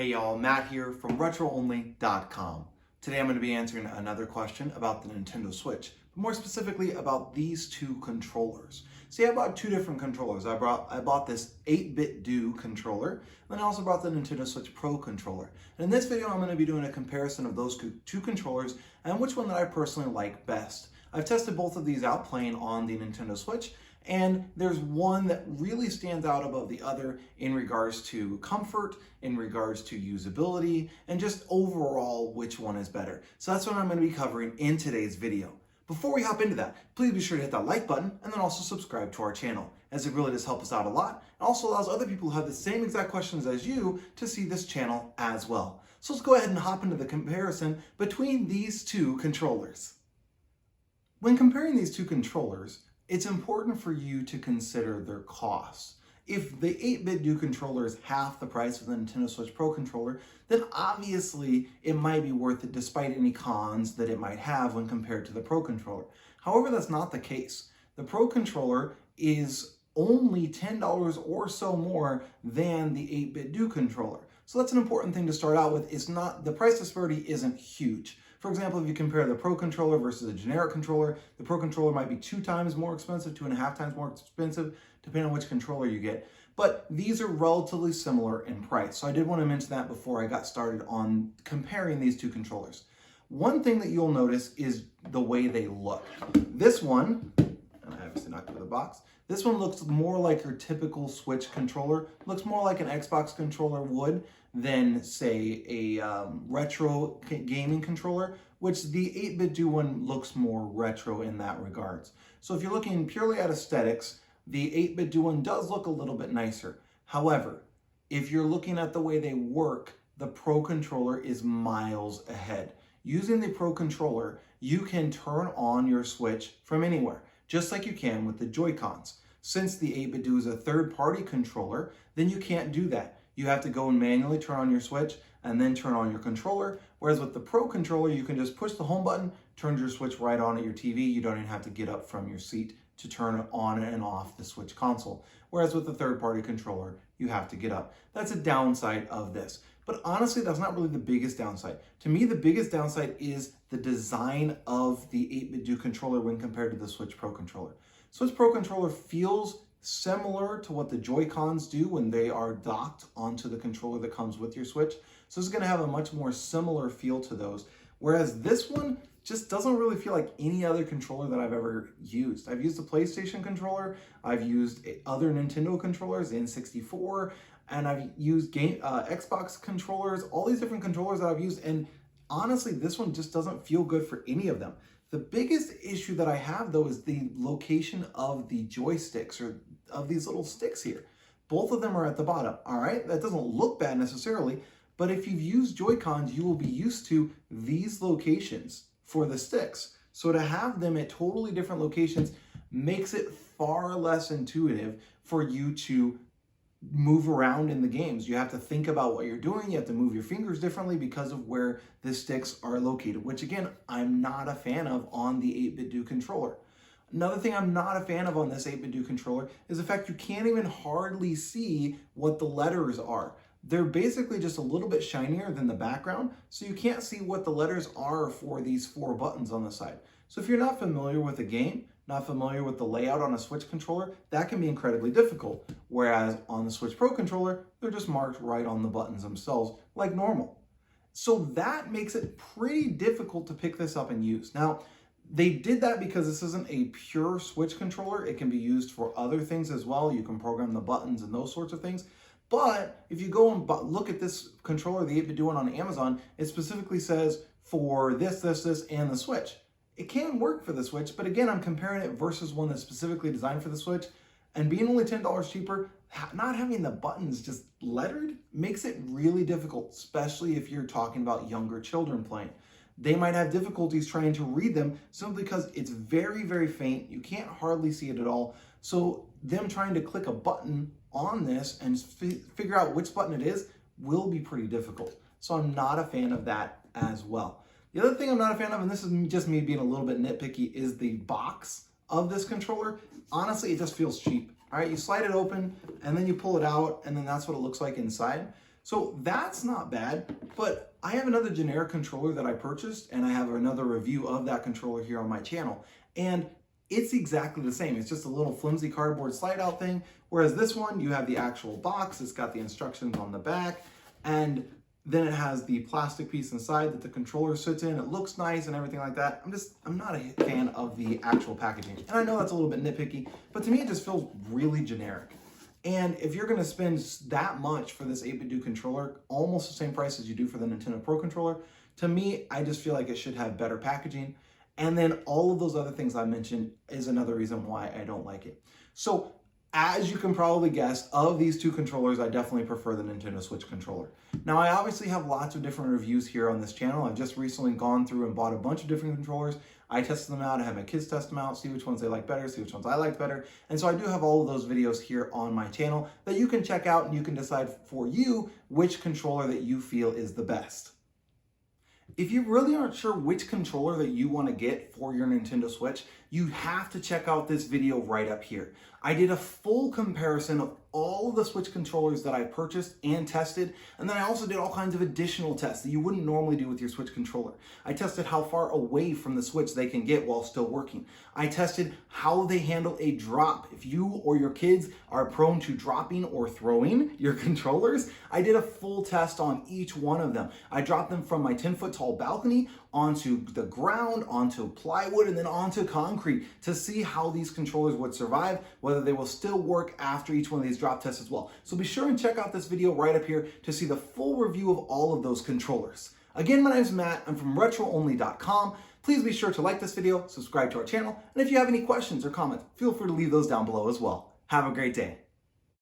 Hey y'all, Matt here from RetroOnly.com. Today I'm going to be answering another question about the Nintendo Switch, but more specifically about these two controllers. See, I bought two different controllers. I bought this 8Bitdo controller, and then I also bought the Nintendo Switch Pro controller. And in this video, I'm going to be doing a comparison of those two controllers and which one that I personally like best. I've tested both of these out playing on the Nintendo Switch, and there's one that really stands out above the other in regards to comfort, in regards to usability, and just overall which one is better. So that's what I'm going to be covering in today's video. Before we hop into that, please be sure to hit that like button and then also subscribe to our channel, as it really does help us out a lot and also allows other people who have the same exact questions as you to see this channel as well. So let's go ahead and hop into the comparison between these two controllers. When comparing these two controllers, it's important for you to consider their costs. If the 8Bitdo controller is half the price of the Nintendo Switch Pro controller, then obviously it might be worth it despite any cons that it might have when compared to the Pro controller. However, that's not the case. The Pro controller is only $10 or so more than the 8Bitdo controller. So that's an important thing to start out with. The price disparity isn't huge. For example, if you compare the Pro controller versus a generic controller, the Pro controller might be 2 times more expensive, 2.5 times more expensive, depending on which controller you get. But these are relatively similar in price. So I did want to mention that before I got started on comparing these two controllers. One thing that you'll notice is the way they look. This one, and I obviously knocked over the box, this one looks more like your typical Switch controller. It looks more like an Xbox controller would than, say, a retro gaming controller, which the 8Bitdo one looks more retro in that regards. So if you're looking purely at aesthetics, the 8Bitdo one does look a little bit nicer. However, if you're looking at the way they work, the Pro controller is miles ahead. Using the Pro controller, you can turn on your Switch from anywhere, just like you can with the Joy-Cons. Since the 8Bitdo is a third-party controller, then you can't do that. You have to go and manually turn on your Switch and then turn on your controller. Whereas with the Pro controller, you can just push the home button, turn your Switch right on at your TV. You don't even have to get up from your seat to turn on and off the Switch console. Whereas with the third-party controller, you have to get up. That's a downside of this. But honestly, that's not really the biggest downside. To me, the biggest downside is the design of the 8Bitdo controller when compared to the Switch Pro controller. Switch Pro controller feels similar to what the Joy-Cons do when they are docked onto the controller that comes with your Switch. So it's going to have a much more similar feel to those. Whereas this one just doesn't really feel like any other controller that I've ever used. I've used a PlayStation controller, I've used other Nintendo controllers, the N64, and I've used Xbox controllers, all these different controllers that I've used, and honestly, this one just doesn't feel good for any of them. The biggest issue that I have, though, is the location of the joysticks, or of these little sticks here. Both of them are at the bottom, all right? That doesn't look bad necessarily, but if you've used Joy-Cons, you will be used to these locations for the sticks. So to have them at totally different locations makes it far less intuitive for you to move around in the games. You have to think about what you're doing. You have to move your fingers differently because of where the sticks are located, which again, I'm not a fan of on the 8Bitdo controller. Another thing I'm not a fan of on this 8Bitdo controller is the fact you can't even hardly see what the letters are. They're basically just a little bit shinier than the background, so you can't see what the letters are for these 4 buttons on the side. So if you're not familiar with the game, not familiar with the layout on a Switch controller, that can be incredibly difficult. Whereas on the Switch Pro controller, they're just marked right on the buttons themselves like normal. So that makes it pretty difficult to pick this up and use. Now, they did that because this isn't a pure Switch controller. It can be used for other things as well. You can program the buttons and those sorts of things. But if you go and look at this controller, the 8Bitdo one on Amazon, it specifically says for this, and the Switch. It can work for the Switch, but again, I'm comparing it versus one that's specifically designed for the Switch, and being only $10 cheaper, not having the buttons just lettered makes it really difficult, especially if you're talking about younger children playing. They might have difficulties trying to read them simply because it's very, very faint. You can't hardly see it at all. So them trying to click a button on this and figure out which button it is will be pretty difficult. So I'm not a fan of that as well. The other thing I'm not a fan of, and this is just me being a little bit nitpicky, is the box of this controller. Honestly, it just feels cheap. All right, you slide it open and then you pull it out and then that's what it looks like inside. So that's not bad, but I have another generic controller that I purchased, and I have another review of that controller here on my channel. And it's exactly the same. It's just a little flimsy cardboard slide out thing. Whereas this one, you have the actual box. It's got the instructions on the back, and then it has the plastic piece inside that the controller sits in. It looks nice and everything like that. I'm not a fan of the actual packaging. And I know that's a little bit nitpicky, but to me, it just feels really generic. And if you're gonna spend that much for this 8BitDo controller, almost the same price as you do for the Nintendo Pro controller, to me, I just feel like it should have better packaging. And then all of those other things I mentioned is another reason why I don't like it. So as you can probably guess, of these two controllers, I definitely prefer the Nintendo Switch controller. Now, I obviously have lots of different reviews here on this channel. I've just recently gone through and bought a bunch of different controllers. I tested them out, I had my kids test them out, see which ones they like better, see which ones I like better. And so I do have all of those videos here on my channel that you can check out, and you can decide for you which controller that you feel is the best. If you really aren't sure which controller that you want to get for your Nintendo Switch, you have to check out this video right up here. I did a full comparison of all of the Switch controllers that I purchased and tested, and then I also did all kinds of additional tests that you wouldn't normally do with your Switch controller. I tested how far away from the Switch they can get while still working. I tested how they handle a drop. If you or your kids are prone to dropping or throwing your controllers, I did a full test on each one of them. I dropped them from my 10-foot tall balcony onto the ground, onto plywood, and then onto concrete to see how these controllers would survive, whether they will still work after each one of these drop tests as well. So be sure and check out this video right up here to see the full review of all of those controllers. Again, my name is Matt. I'm from RetroOnly.com. Please be sure to like this video, subscribe to our channel, and if you have any questions or comments, feel free to leave those down below as well. Have a great day.